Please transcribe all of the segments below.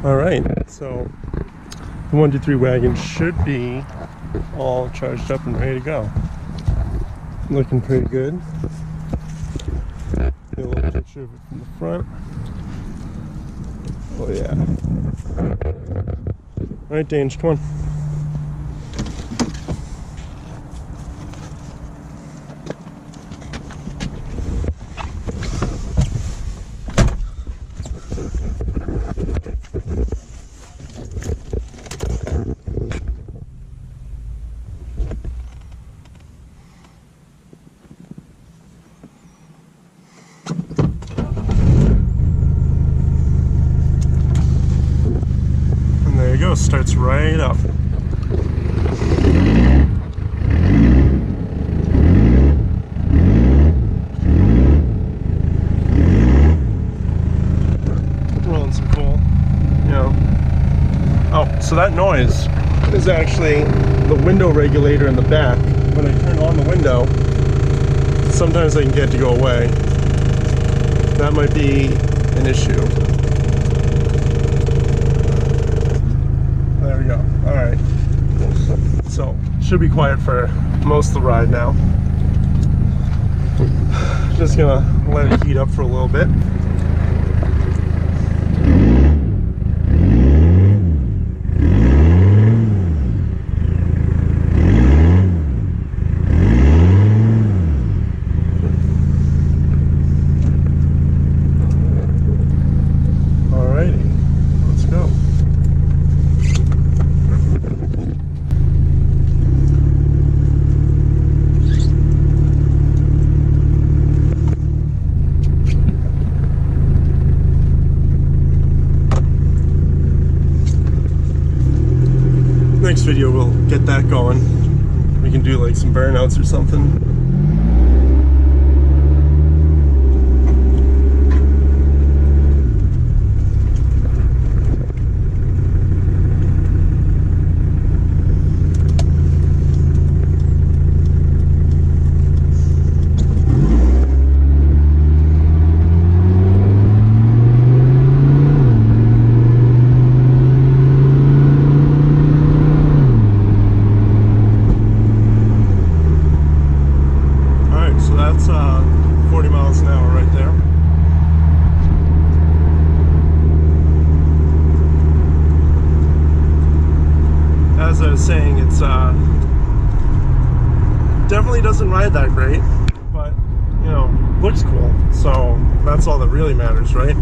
Alright, so the 123 wagon should be all charged up and ready to go. Looking pretty good. Get a little picture of it from the front. Oh yeah. Alright, Dange, come on. Starts right up. Rolling some coal, you know. Oh, so that noise is actually the window regulator in the back. When I turn on the window, sometimes I can get it to go away. That might be an issue. Alright, so should be quiet for most of the ride now. Just gonna let it heat up for a little bit. Next video we'll get that going. We can do like some burnouts or something. That's 40 miles an hour right there. As I was saying, it's definitely doesn't ride that great, but you know, looks cool. So that's all that really matters, right?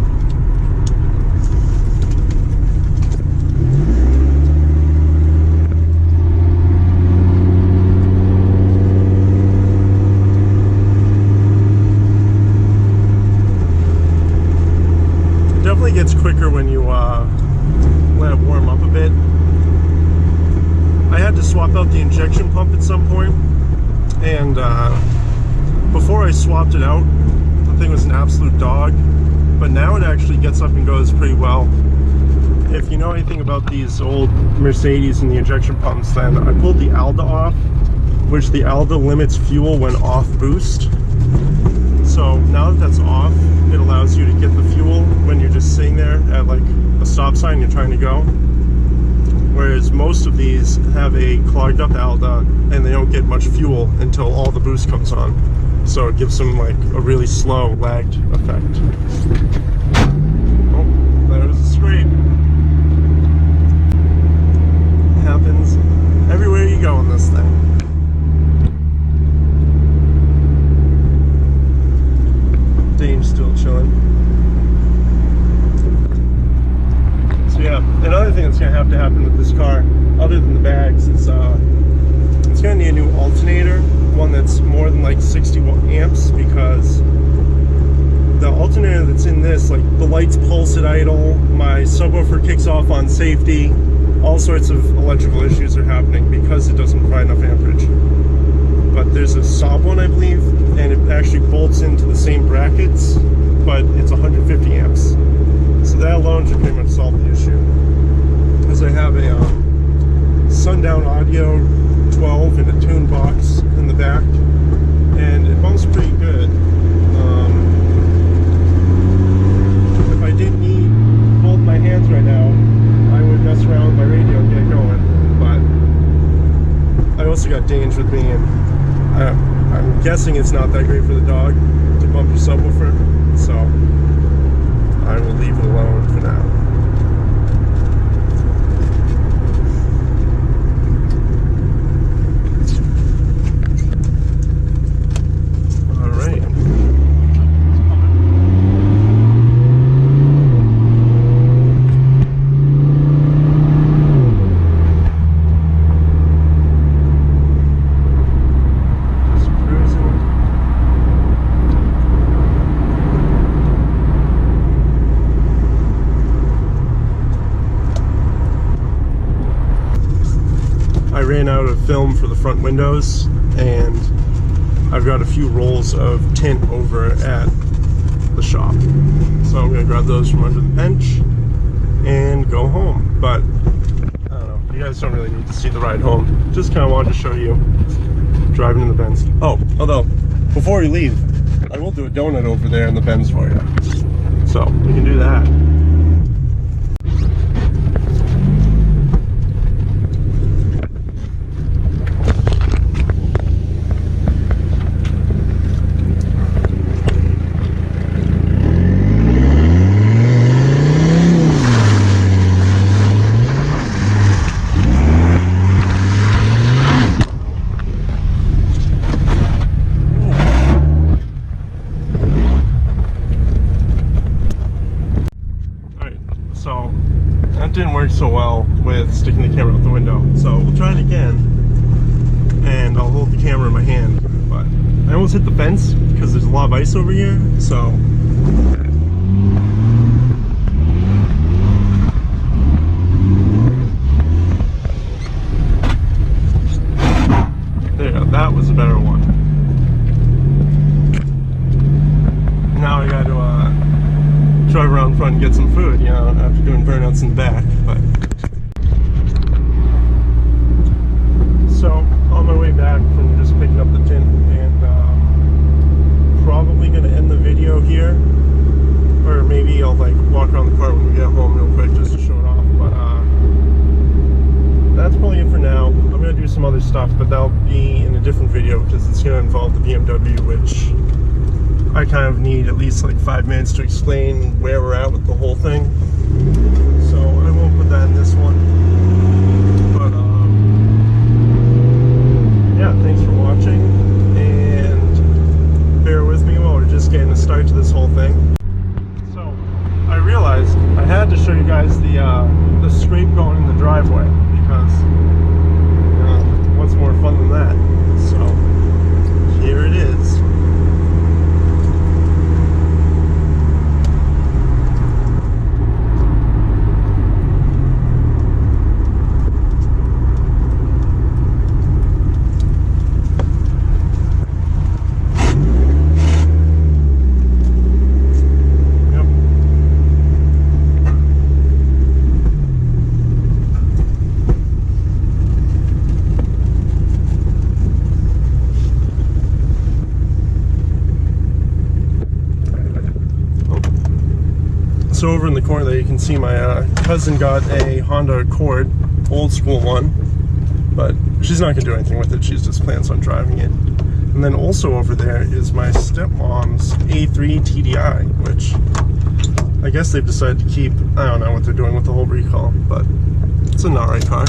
Gets quicker when you let it warm up a bit. I had to swap out the injection pump at some point, and before I swapped it out, the thing was an absolute dog, but now it actually gets up and goes pretty well. If you know anything about these old Mercedes and the injection pumps, then I pulled the ALDA off, which the ALDA limits fuel when off boost. So now that that's off, it allows you to get the fuel when you're just sitting there at like a stop sign you're trying to go. Whereas most of these have a clogged up ALDA and they don't get much fuel until all the boost comes on. So it gives them like a really slow lagged effect. Oh, that was a scrape. It happens everywhere you go in this thing. Dane's still chilling. So yeah, another thing that's gonna have to happen with this car, other than the bags, is it's gonna need a new alternator, one that's more than like 60 amps, because the alternator that's in this, like the lights pulse at idle, my subwoofer kicks off on safety, all sorts of electrical issues are happening because it doesn't provide enough amperage. But there's a Saab one, I believe, and it actually bolts into the same brackets, but it's 150 amps. So that alone should pretty much solve the issue. Because I have a Sundown Audio 12 in a tune box in the back, and it bumps pretty good. If I didn't need both my hands right now, got dinged with me, and I'm guessing it's not that great for the dog to bump your subwoofer, so I will leave it alone for now. I ran out of film for the front windows, and I've got a few rolls of tint over at the shop, so I'm going to grab those from under the bench and go home. But I don't know, you guys don't really need to see the ride home, just kind of wanted to show you driving in the Benz. Oh, although before we leave, I will do a donut over there in the Benz for you, so we can do that. So that didn't work so well with sticking the camera out the window, so we'll try it again, and I'll hold the camera in my hand. But I almost hit the fence because there's a lot of ice over here, so there you go, that was a better one. Now I got to drive around front and get some food, you know, after doing burnouts in the back. But so on my way back from just picking up the tint, and probably gonna end the video here, or maybe I'll like walk around the car when we get home real quick just to show it off. But that's probably it for now. I'm gonna do some other stuff, but that'll be in a different video because it's gonna involve the BMW, which I kind of need at least like 5 minutes to explain where we're at with the whole thing. So I won't put that in this one. But yeah, thanks for watching, and bear with me while we're just getting a start to this whole thing. So I realized I had to show you guys the scrape going in the driveway, because what's more fun than that? So here it is. So over in the corner there you can see my cousin got a Honda Accord, old school one, but she's not going to do anything with it, she just plans on driving it. And then also over there is my stepmom's A3 TDI, which I guess they've decided to keep. I don't know what they're doing with the whole recall, but it's an alright car.